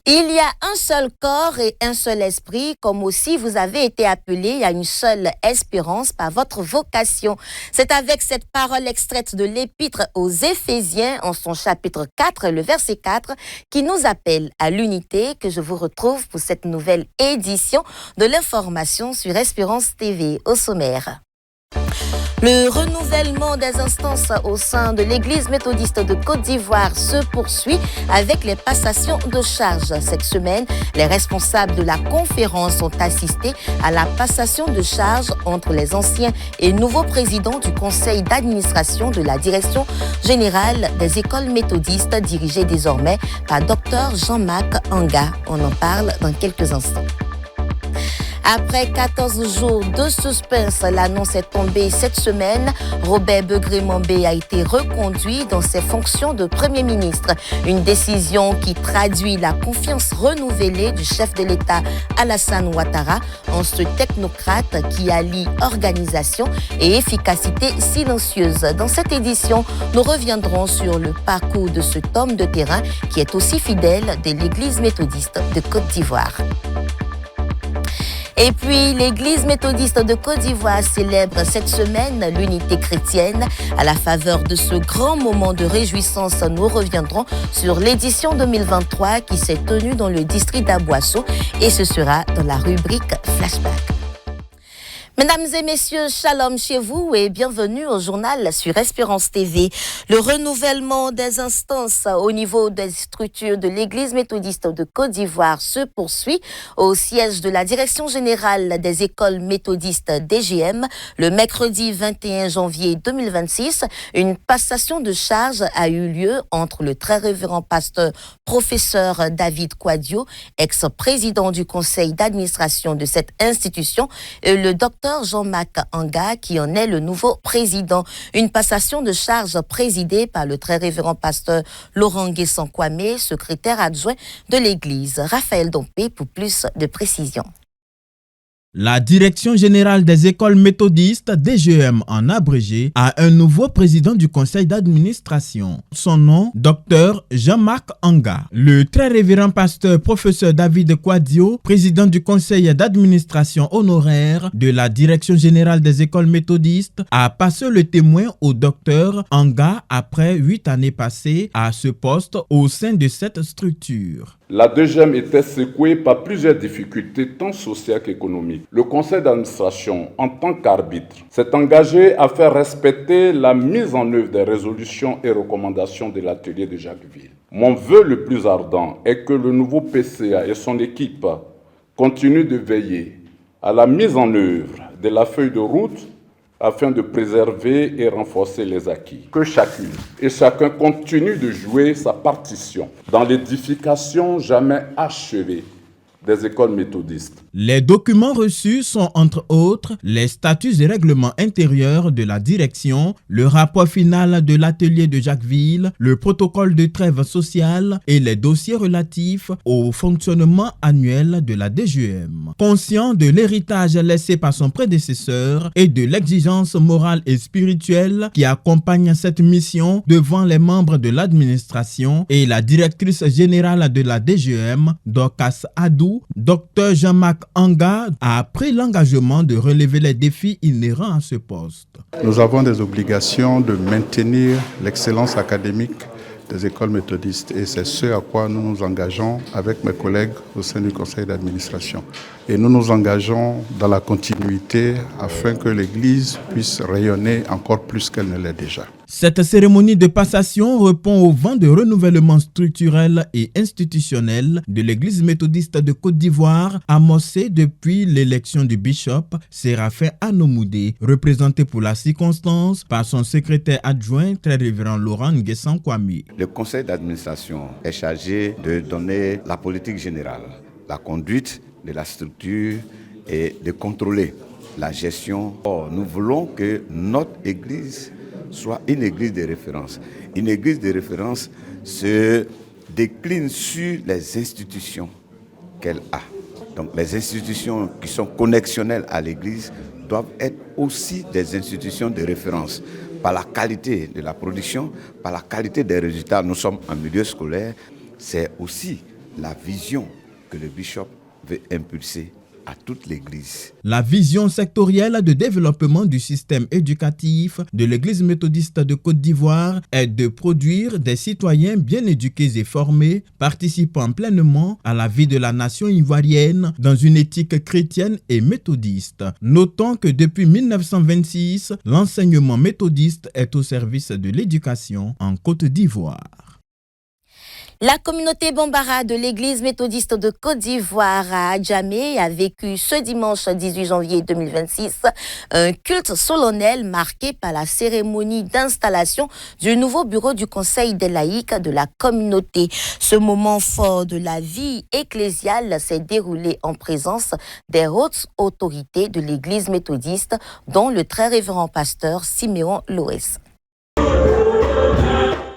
Il y a un seul corps et un seul esprit, comme aussi vous avez été appelés à une seule espérance par votre vocation. C'est avec cette parole extraite de l'Épître aux Éphésiens, en son chapitre 4, le verset 4, qui nous appelle à l'unité, que je vous retrouve pour cette nouvelle édition de l'information sur Espérance TV. Au sommaire. Le renouvellement des instances au sein de l'Église méthodiste de Côte d'Ivoire se poursuit avec les passations de charges. Cette semaine, les responsables de la conférence ont assisté à la passation de charges entre les anciens et nouveaux présidents du conseil d'administration de la direction générale des écoles méthodistes, dirigée désormais par Dr Jean-Marc Anga. On en parle dans quelques instants. Après 14 jours de suspense, l'annonce est tombée cette semaine. Robert Begré-Mambé a été reconduit dans ses fonctions de Premier ministre. Une décision qui traduit la confiance renouvelée du chef de l'État Alassane Ouattara en ce technocrate qui allie organisation et efficacité silencieuse. Dans cette édition, nous reviendrons sur le parcours de cet homme de terrain qui est aussi fidèle de l'Église méthodiste de Côte d'Ivoire. Et puis, l'Église méthodiste de Côte d'Ivoire célèbre cette semaine l'unité chrétienne. À la faveur de ce grand moment de réjouissance, nous reviendrons sur l'édition 2023 qui s'est tenue dans le district d'Aboisseau et ce sera dans la rubrique Flashback. Mesdames et messieurs, shalom chez vous et bienvenue au journal sur Espérance TV. Le renouvellement des instances au niveau des structures de l'Église méthodiste de Côte d'Ivoire se poursuit au siège de la Direction générale des écoles méthodistes DGM. Le mercredi 21 janvier 2026, une passation de charges a eu lieu entre le très révérend pasteur professeur David Quadio, ex-président du conseil d'administration de cette institution, et le docteur Jean-Marc Anga, qui en est le nouveau président. Une passation de charges présidée par le très révérend pasteur Laurent Guessan-Kwame, secrétaire adjoint de l'Église. Raphaël Dompé pour plus de précisions. La Direction générale des écoles méthodistes, DGM en abrégé, a un nouveau président du conseil d'administration. Son nom, Dr Jean-Marc Anga. Le très révérend pasteur professeur David Quadio, président du conseil d'administration honoraire de la Direction générale des écoles méthodistes, a passé le témoin au Dr Anga après 8 années passées à ce poste au sein de cette structure. La DGM était secouée par plusieurs difficultés tant sociales qu'économiques. Le conseil d'administration, en tant qu'arbitre, s'est engagé à faire respecter la mise en œuvre des résolutions et recommandations de l'atelier de Jacquesville. Mon vœu le plus ardent est que le nouveau PCA et son équipe continuent de veiller à la mise en œuvre de la feuille de route afin de préserver et renforcer les acquis. Que chacune et chacun continue de jouer sa partition dans l'édification jamais achevée des écoles méthodistes. Les documents reçus sont entre autres les statuts et règlements intérieurs de la direction, le rapport final de l'atelier de Jacquesville, le protocole de trêve sociale et les dossiers relatifs au fonctionnement annuel de la DGM. Conscient de l'héritage laissé par son prédécesseur et de l'exigence morale et spirituelle qui accompagne cette mission devant les membres de l'administration et la directrice générale de la DGM, Dorcas Adou, Dr Jean-Marc Anga a pris l'engagement de relever les défis inhérents à ce poste. Nous avons des obligations de maintenir l'excellence académique des écoles méthodistes et c'est ce à quoi nous nous engageons avec mes collègues au sein du conseil d'administration. Et nous nous engageons dans la continuité afin que l'Église puisse rayonner encore plus qu'elle ne l'est déjà. Cette cérémonie de passation répond au vent de renouvellement structurel et institutionnel de l'Église méthodiste de Côte d'Ivoire, amorcée depuis l'élection du bishop Séraphin Anomoudé, représenté pour la circonstance par son secrétaire adjoint, très révérend Laurent Guessan-Kwame. Le conseil d'administration est chargé de donner la politique générale, la conduite de la structure et de contrôler la gestion. Or, nous voulons que notre Église soit une église de référence. Une église de référence se décline sur les institutions qu'elle a. Donc les institutions qui sont connexionnelles à l'église doivent être aussi des institutions de référence par la qualité de la production, par la qualité des résultats. Nous sommes en milieu scolaire, c'est aussi la vision que le bishop veut impulser à toute l'Église. La vision sectorielle de développement du système éducatif de l'Église méthodiste de Côte d'Ivoire est de produire des citoyens bien éduqués et formés, participant pleinement à la vie de la nation ivoirienne dans une éthique chrétienne et méthodiste. Notons que depuis 1926, l'enseignement méthodiste est au service de l'éducation en Côte d'Ivoire. La communauté Bambara de l'église méthodiste de Côte d'Ivoire à Adjamé a vécu ce dimanche 18 janvier 2026 un culte solennel marqué par la cérémonie d'installation du nouveau bureau du Conseil des laïcs de la communauté. Ce moment fort de la vie ecclésiale s'est déroulé en présence des hautes autorités de l'église méthodiste, dont le très révérend pasteur Siméon Loès.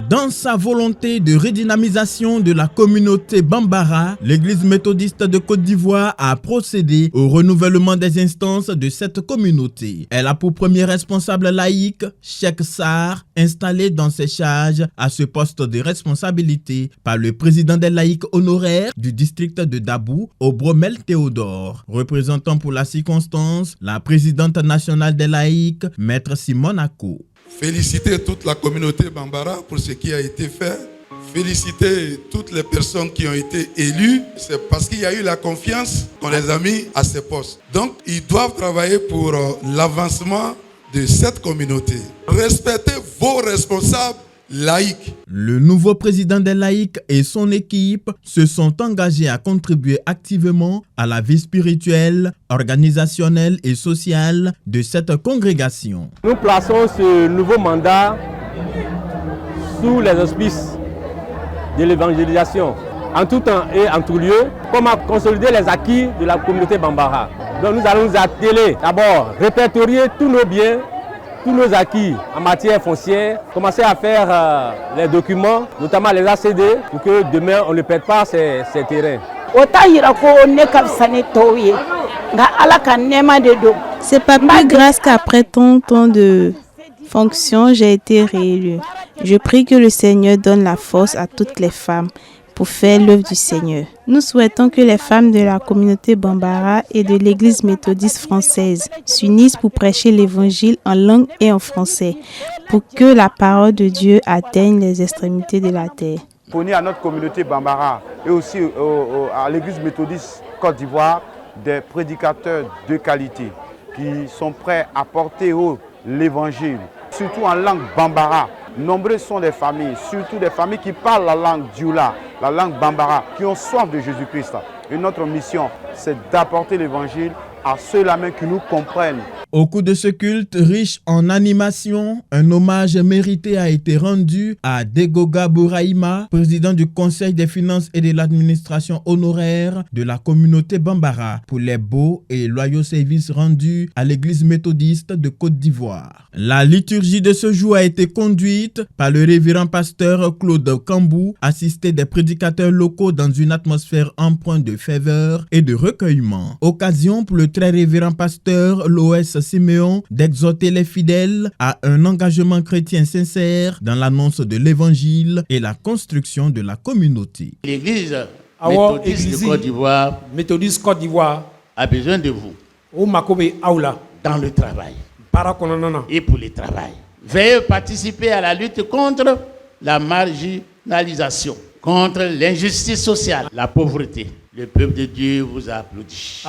Dans sa volonté de redynamisation de la communauté Bambara, l'Église méthodiste de Côte d'Ivoire a procédé au renouvellement des instances de cette communauté. Elle a pour premier responsable laïque Cheikh Sarr, installé dans ses charges à ce poste de responsabilité par le président des laïcs honoraires du district de Dabou, Obromel Théodore. Représentant pour la circonstance, la présidente nationale des laïcs, Maître Simone Ako. Féliciter toute la communauté Bambara pour ce qui a été fait. Féliciter toutes les personnes qui ont été élues. C'est parce qu'il y a eu la confiance qu'on les a mis à ces postes. Donc, ils doivent travailler pour l'avancement de cette communauté. Respectez vos responsables laïcs. Le nouveau président des laïcs et son équipe se sont engagés à contribuer activement à la vie spirituelle, organisationnelle et sociale de cette congrégation. Nous plaçons ce nouveau mandat sous les auspices de l'évangélisation, en tout temps et en tout lieu, comment consolider les acquis de la communauté Bambara. Donc nous allons nous atteler d'abord répertorier tous nos biens, tous nos acquis en matière foncière, commencer à faire les documents, notamment les ACD, pour que demain on ne perde pas ces terrains. C'est pas plus grâce qu'après tant de fonctions, j'ai été réélu. Je prie que le Seigneur donne la force à toutes les femmes pour faire l'œuvre du Seigneur. Nous souhaitons que les femmes de la communauté Bambara et de l'Église méthodiste française s'unissent pour prêcher l'Évangile en langue et en français, pour que la parole de Dieu atteigne les extrémités de la terre. Fournir à notre communauté Bambara et aussi à l'Église méthodiste Côte d'Ivoire des prédicateurs de qualité qui sont prêts à porter haut l'Évangile, surtout en langue Bambara. Nombreuses sont les familles, surtout des familles qui parlent la langue Dioula, la langue Bambara, qui ont soif de Jésus-Christ. Et notre mission, c'est d'apporter l'Évangile à ceux-là même qui nous comprennent. Au cours de ce culte riche en animation, un hommage mérité a été rendu à Degoga Bouraïma, président du Conseil des finances et de l'administration honoraire de la communauté Bambara, pour les beaux et loyaux services rendus à l'Église méthodiste de Côte d'Ivoire. La liturgie de ce jour a été conduite par le révérend pasteur Claude Cambou, assisté des prédicateurs locaux dans une atmosphère empreinte de ferveur et de recueillement. Occasion pour le très révérend pasteur Loès Siméon d'exhorter les fidèles à un engagement chrétien sincère dans l'annonce de l'évangile et la construction de la communauté. L'Église méthodiste de Côte d'Ivoire a besoin de vous dans le travail et pour le travail. Veuillez participer à la lutte contre la marginalisation, contre l'injustice sociale, la pauvreté. Le peuple de Dieu vous applaudit.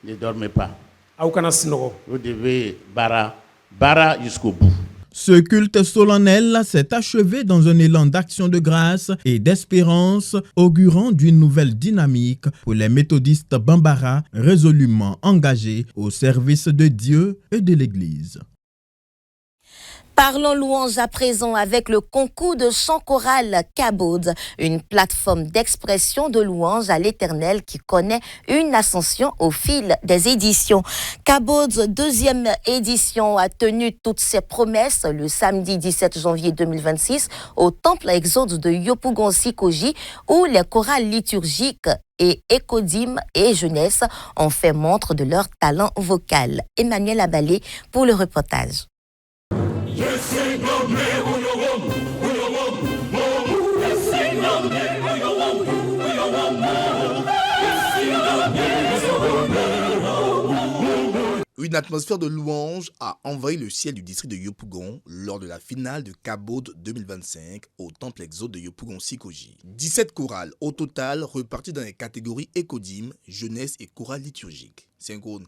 Ne dormez pas. Vous devez bara jusqu'au bout. Ce culte solennel s'est achevé dans un élan d'action de grâce et d'espérance, augurant d'une nouvelle dynamique pour les méthodistes Bambara résolument engagés au service de Dieu et de l'Église. Parlons louange à présent avec le concours de chant choral Kabods, une plateforme d'expression de louange à l'Éternel qui connaît une ascension au fil des éditions. Kabods, deuxième édition, a tenu toutes ses promesses le samedi 17 janvier 2026 au temple Exode de Yopougon-Sikoji, où les chorales liturgiques et Écodim et Jeunesse ont fait montre de leur talent vocal. Emmanuel Abalé pour le reportage. Une atmosphère de louange a envahi le ciel du district de Yopougon lors de la finale de Cabot 2025 au temple exode de Yopougon-Sikoji. 17 chorales au total reparties dans les catégories écodyme, jeunesse et chorale liturgique. Synchrone.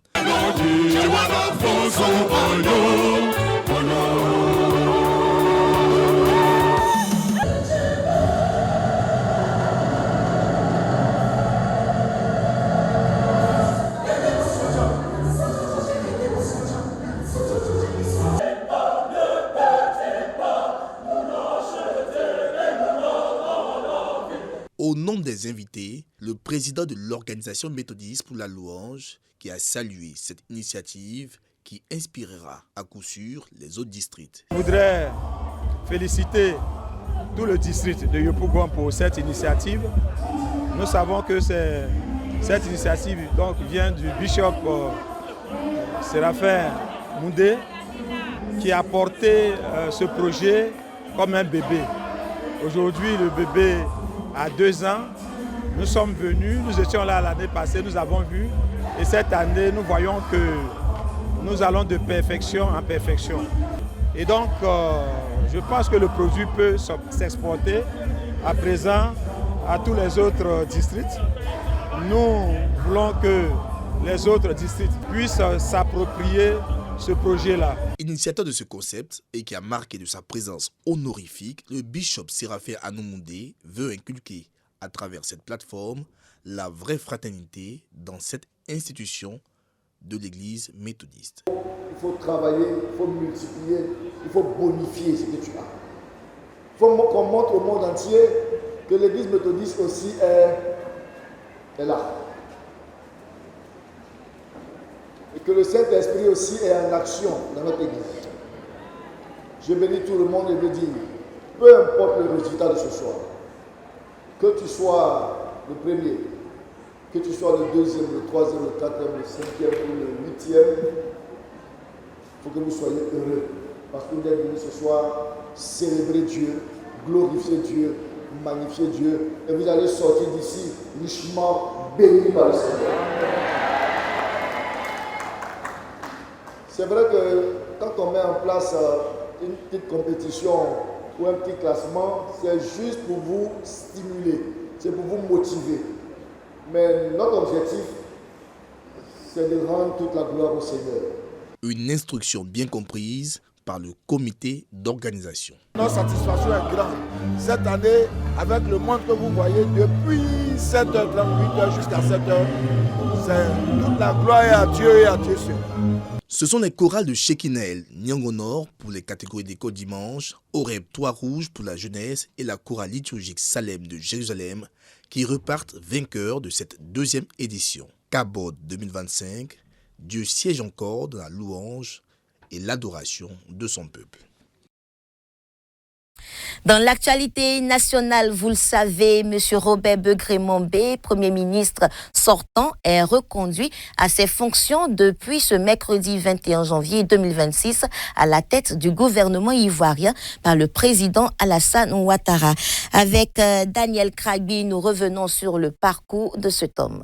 Au nom des invités, le président de l'organisation méthodiste pour la louange qui a salué cette initiative qui inspirera à coup sûr les autres districts. Je voudrais féliciter tout le district de Yopougon pour cette initiative. Nous savons que cette initiative vient du bishop Séraphin Moundé qui a porté ce projet comme un bébé. Aujourd'hui, le bébé a 2 ans. Nous sommes venus, nous étions là l'année passée, nous avons vu. Et cette année, nous voyons que nous allons de perfection en perfection. Et donc, je pense que le produit peut s'exporter à présent à tous les autres districts. Nous voulons que les autres districts puissent s'approprier ce projet-là. Initiateur de ce concept et qui a marqué de sa présence honorifique, le bishop Séraphin Anoumundé veut inculquer à travers cette plateforme la vraie fraternité dans cette institution de l'église méthodiste. Il faut travailler, il faut multiplier, il faut bonifier ce que tu as. Il faut qu'on montre au monde entier que l'église méthodiste aussi est là. Et que le Saint-Esprit aussi est en action dans notre église. Je bénis tout le monde et veux dire, peu importe le résultat de ce soir, que tu sois le premier, que tu sois le deuxième, le troisième, le quatrième, le cinquième ou le huitième, il faut que nous soyons heureux. Parce que nous sommes venus ce soir célébrer Dieu, glorifier Dieu, magnifier Dieu. Et vous allez sortir d'ici richement bénis par le Seigneur. C'est vrai que quand on met en place une petite compétition ou un petit classement, c'est juste pour vous stimuler, c'est pour vous motiver. Mais notre objectif, c'est de rendre toute la gloire au Seigneur. Une instruction bien comprise par le comité d'organisation. Notre satisfaction est grande. Cette année, avec le monde que vous voyez, depuis 7h30, 8h jusqu'à 7h, c'est toute la gloire est à Dieu et à Dieu seul. Ce sont les chorales de Shekinah Nyango Nord pour les catégories d'école dimanche, Horeb Trois-Rouges pour la jeunesse et la chorale liturgique Salem de Jérusalem qui repartent vainqueurs de cette 2e édition. Cabot 2025, Dieu siège encore dans la louange et l'adoration de son peuple. Dans l'actualité nationale, vous le savez, M. Robert Begré-Mombé, Premier ministre sortant, est reconduit à ses fonctions depuis ce mercredi 21 janvier 2026 à la tête du gouvernement ivoirien par le président Alassane Ouattara. Avec Daniel Kragby, nous revenons sur le parcours de cet homme.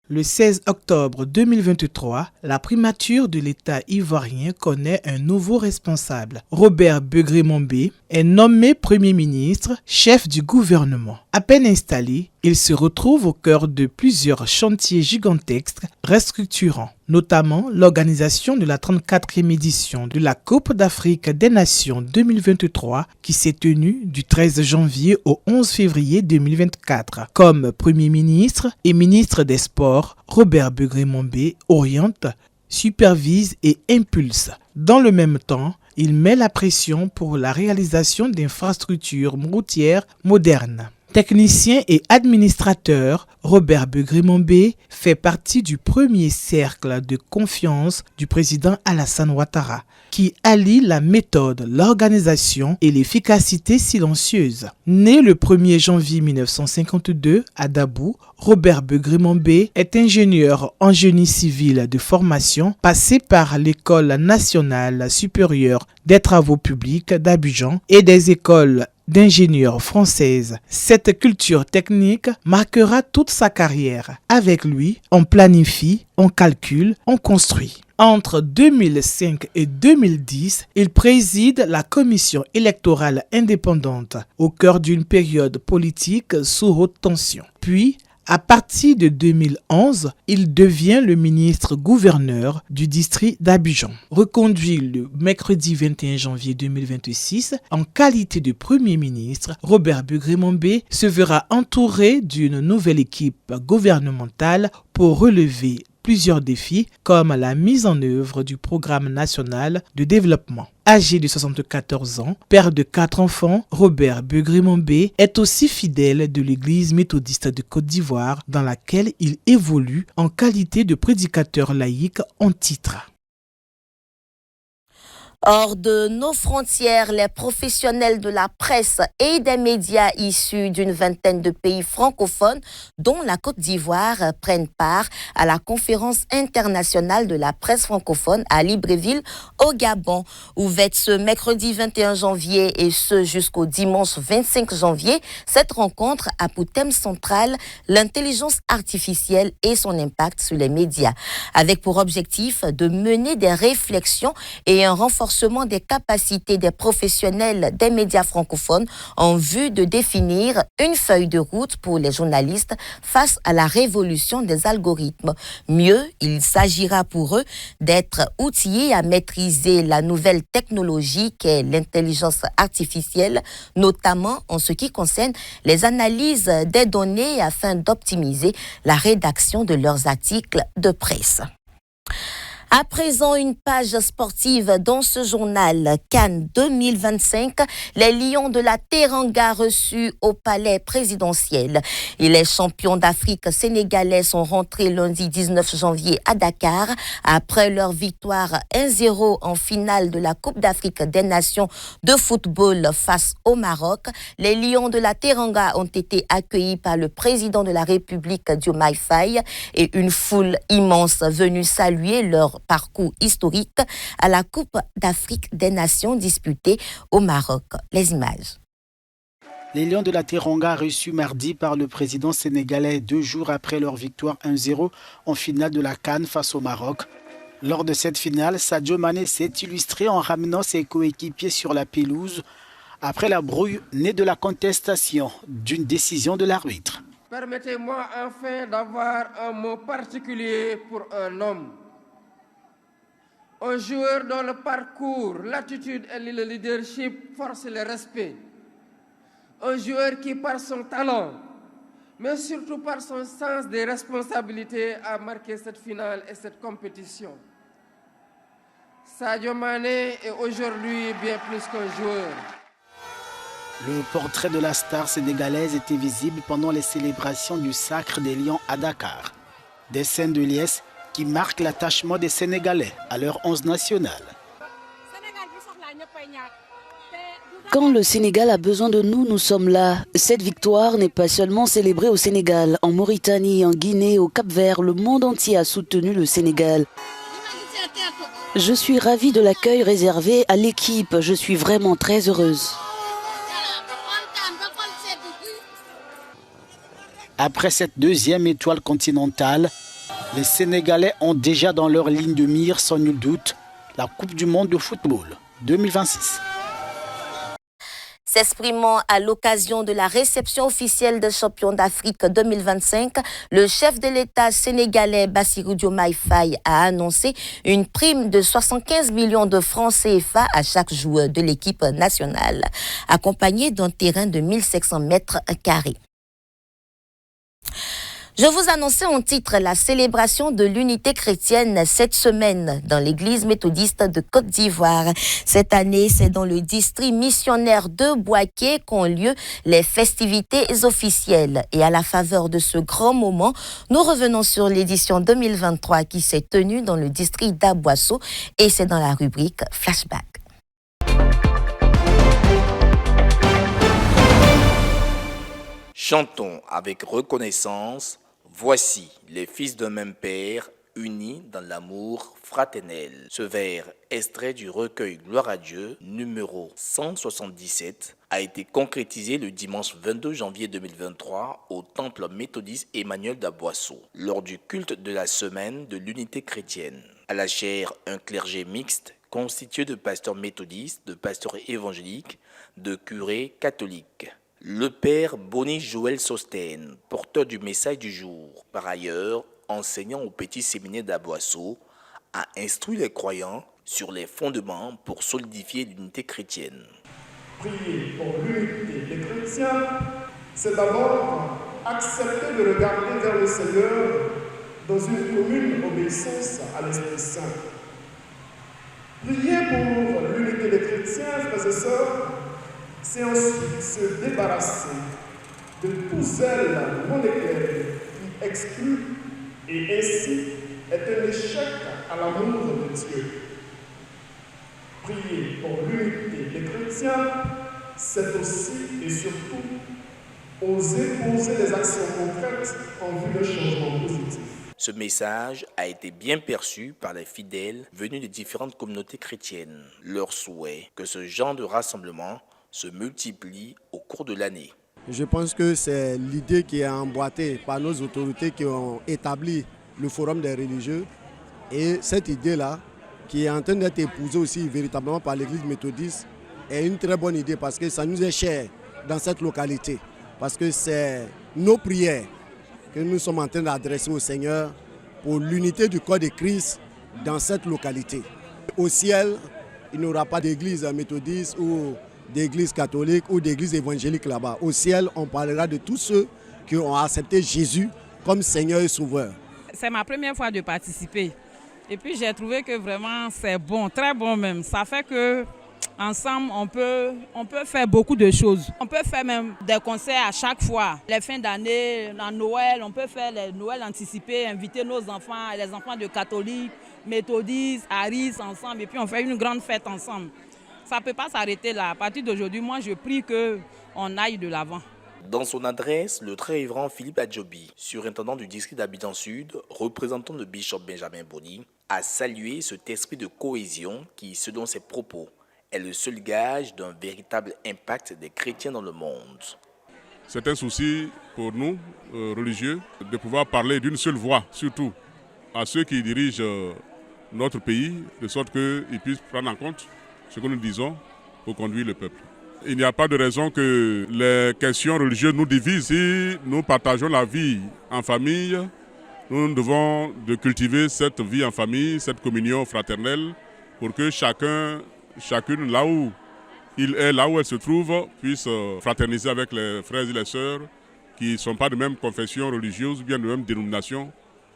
Le 16 octobre 2023, la primature de l'État ivoirien connaît un nouveau responsable. Robert Begré-Mombé est nommé Premier ministre, chef du gouvernement. À peine installé, il se retrouve au cœur de plusieurs chantiers gigantesques restructurants, notamment l'organisation de la 34e édition de la Coupe d'Afrique des Nations 2023 qui s'est tenue du 13 janvier au 11 février 2024. Comme Premier ministre et ministre des Sports, Robert Begré-Mombé oriente, supervise et impulse. Dans le même temps, il met la pression pour la réalisation d'infrastructures routières modernes. Technicien et administrateur, Robert Begré-Mombé fait partie du premier cercle de confiance du président Alassane Ouattara, qui allie la méthode, l'organisation et l'efficacité silencieuse. Né le 1er janvier 1952 à Dabou, Robert Begré-Mombé est ingénieur en génie civil de formation, passé par l'École nationale supérieure des travaux publics d'Abidjan et des écoles d'ingénieurs françaises. Cette culture technique marquera toute sa carrière. Avec lui, on planifie, on calcule, on construit. Entre 2005 et 2010, il préside la commission électorale indépendante au cœur d'une période politique sous haute tension. Puis, à partir de 2011, il devient le ministre-gouverneur du district d'Abidjan. Reconduit le mercredi 21 janvier 2026, en qualité de Premier ministre, Robert Begré-Mombé se verra entouré d'une nouvelle équipe gouvernementale pour relever plusieurs défis comme la mise en œuvre du programme national de développement. Âgé de 74 ans, père de 4 enfants, Robert Begré-Mombé est aussi fidèle de l'Église méthodiste de Côte d'Ivoire dans laquelle il évolue en qualité de prédicateur laïque en titre. Hors de nos frontières, les professionnels de la presse et des médias issus d'une vingtaine de pays francophones, dont la Côte d'Ivoire, prennent part à la conférence internationale de la presse francophone à Libreville, au Gabon, ouverte ce mercredi 21 janvier et ce jusqu'au dimanche 25 janvier. Cette rencontre a pour thème central l'intelligence artificielle et son impact sur les médias, avec pour objectif de mener des réflexions et un renforcement des capacités des professionnels des médias francophones en vue de définir une feuille de route pour les journalistes face à la révolution des algorithmes. Mieux, il s'agira pour eux d'être outillés à maîtriser la nouvelle technologie qu'est l'intelligence artificielle, notamment en ce qui concerne les analyses des données afin d'optimiser la rédaction de leurs articles de presse. À présent, une page sportive dans ce journal. Cannes 2025, les Lions de la Teranga reçus au palais présidentiel. Et les champions d'Afrique sénégalais sont rentrés lundi 19 janvier à Dakar après leur victoire 1-0 en finale de la Coupe d'Afrique des Nations de football face au Maroc. Les Lions de la Teranga ont été accueillis par le président de la République, Diomaye Faye, et une foule immense venue saluer leur parcours historique à la Coupe d'Afrique des Nations disputée au Maroc. Les images. Les Lions de la Teranga reçus mardi par le président sénégalais 2 jours après leur victoire 1-0 en finale de la CAN face au Maroc. Lors de cette finale, Sadio Mané s'est illustré en ramenant ses coéquipiers sur la pelouse après la brouille née de la contestation d'une décision de l'arbitre. Permettez-moi enfin d'avoir un mot particulier pour un homme. Un joueur dont le parcours, l'attitude et le leadership forcent le respect. Un joueur qui, par son talent, mais surtout par son sens des responsabilités, a marqué cette finale et cette compétition. Sadio Mané est aujourd'hui bien plus qu'un joueur. Le portrait de la star sénégalaise était visible pendant les célébrations du Sacre des Lions à Dakar. Des scènes de liesse qui marquent l'attachement des Sénégalais à leur 11 national. Quand le Sénégal a besoin de nous, nous sommes là. Cette victoire n'est pas seulement célébrée au Sénégal, en Mauritanie, en Guinée, au Cap-Vert, le monde entier a soutenu le Sénégal. Je suis ravie de l'accueil réservé à l'équipe, je suis vraiment très heureuse. Après cette deuxième étoile continentale, les Sénégalais ont déjà dans leur ligne de mire, sans nul doute, la Coupe du monde de football 2026. S'exprimant à l'occasion de la réception officielle des champions d'Afrique 2025, le chef de l'État sénégalais Bassirou Diomaye Faye a annoncé une prime de 75 millions de francs CFA à chaque joueur de l'équipe nationale, accompagné d'un terrain de 1500 mètres carrés. Je vous annonçais en titre la célébration de l'unité chrétienne cette semaine dans l'église méthodiste de Côte d'Ivoire. Cette année, c'est dans le district missionnaire de Boaké qu'ont lieu les festivités officielles. Et à la faveur de ce grand moment, nous revenons sur l'édition 2023 qui s'est tenue dans le district d'Aboisseau et c'est dans la rubrique Flashback. Chantons avec reconnaissance. Voici les fils d'un même père, unis dans l'amour fraternel. Ce vers, extrait du recueil Gloire à Dieu, numéro 177, a été concrétisé le dimanche 22 janvier 2023 au temple méthodiste Emmanuel d'Aboisseau, lors du culte de la semaine de l'unité chrétienne. À la chaire, un clergé mixte constitué de pasteurs méthodistes, de pasteurs évangéliques, de curés catholiques. Le père Bonny Joël Sostène, porteur du message du jour, par ailleurs enseignant au petit séminaire d'Aboisseau, a instruit les croyants sur les fondements pour solidifier l'unité chrétienne. Prier pour l'unité des chrétiens, c'est d'abord accepter de regarder vers le Seigneur dans une commune obéissance à l'Esprit Saint. Prier pour l'unité des chrétiens, frères et sœurs, c'est ensuite se débarrasser de tout zèle non éclairé qui exclut et ainsi est un échec à l'amour de Dieu. Prier pour l'unité des chrétiens, c'est aussi et surtout oser poser des actions concrètes en vue d'un changement positif. Ce message a été bien perçu par les fidèles venus de différentes communautés chrétiennes. Leur souhait que ce genre de rassemblement se multiplie au cours de l'année. Je pense que c'est l'idée qui est emboîtée par nos autorités qui ont établi le Forum des religieux. Et cette idée-là, qui est en train d'être épousée aussi véritablement par l'Église méthodiste, est une très bonne idée parce que ça nous est cher dans cette localité. Parce que c'est nos prières que nous sommes en train d'adresser au Seigneur pour l'unité du corps de Christ dans cette localité. Au ciel, il n'y aura pas d'église méthodiste ou d'église catholique ou d'église évangélique là-bas. Au ciel, on parlera de tous ceux qui ont accepté Jésus comme Seigneur et Sauveur. C'est ma première fois de participer. Et puis j'ai trouvé que vraiment c'est bon, très bon même. Ça fait que ensemble, on peut faire beaucoup de choses. On peut faire même des concerts à chaque fois. Les fins d'année, en Noël, on peut faire les Noëls anticipés, inviter nos enfants, les enfants de catholiques, méthodistes, Aris ensemble. Et puis on fait une grande fête ensemble. Ça ne peut pas s'arrêter là. À partir d'aujourd'hui, moi je prie qu'on aille de l'avant. Dans son adresse, le très révérend Philippe Adjobi, surintendant du district d'Abidjan Sud, représentant de Bishop Benjamin Bonny, a salué cet esprit de cohésion qui, selon ses propos, est le seul gage d'un véritable impact des chrétiens dans le monde. C'est un souci pour nous, religieux, de pouvoir parler d'une seule voix, surtout à ceux qui dirigent notre pays, de sorte qu'ils puissent prendre en compte ce que nous disons pour conduire le peuple. Il n'y a pas de raison que les questions religieuses nous divisent. Si nous partageons la vie en famille, nous devons de cultiver cette vie en famille, cette communion fraternelle, pour que chacune, là où il est, là où elle se trouve, puisse fraterniser avec les frères et les sœurs qui ne sont pas de même confession religieuse ou bien de même dénomination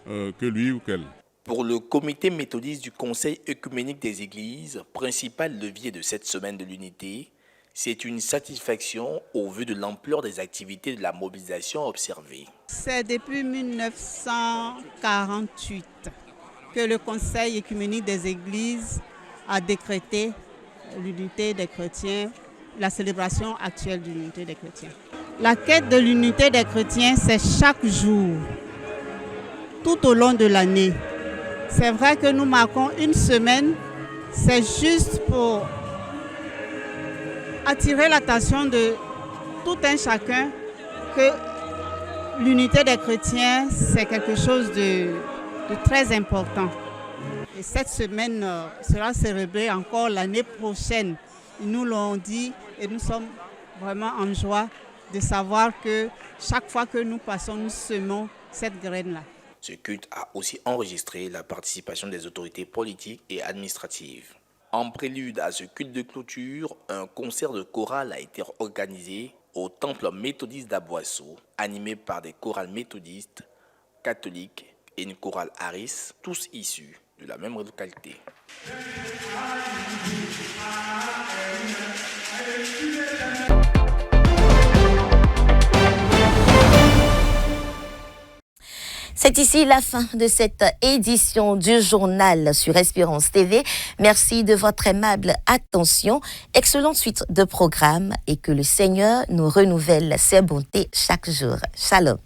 que lui ou qu'elle. Pour le comité méthodiste du Conseil œcuménique des Églises, principal levier de cette semaine de l'unité, c'est une satisfaction au vu de l'ampleur des activités de la mobilisation observée. C'est depuis 1948 que le Conseil œcuménique des Églises a décrété l'unité des chrétiens, la célébration actuelle de l'unité des chrétiens. La quête de l'unité des chrétiens, c'est chaque jour, tout au long de l'année. C'est vrai que nous marquons une semaine, c'est juste pour attirer l'attention de tout un chacun que l'unité des chrétiens, c'est quelque chose de très important. Et cette semaine sera célébrée encore l'année prochaine. Ils nous l'ont dit et nous sommes vraiment en joie de savoir que chaque fois que nous passons, nous semons cette graine-là. Ce culte a aussi enregistré la participation des autorités politiques et administratives. En prélude à ce culte de clôture, un concert de chorale a été organisé au temple méthodiste d'Aboisseau, animé par des chorales méthodistes, catholiques et une chorale Aris, tous issus de la même localité. C'est ici la fin de cette édition du journal sur Espérance TV. Merci de votre aimable attention. Excellente suite de programmes et que le Seigneur nous renouvelle ses bontés chaque jour. Shalom.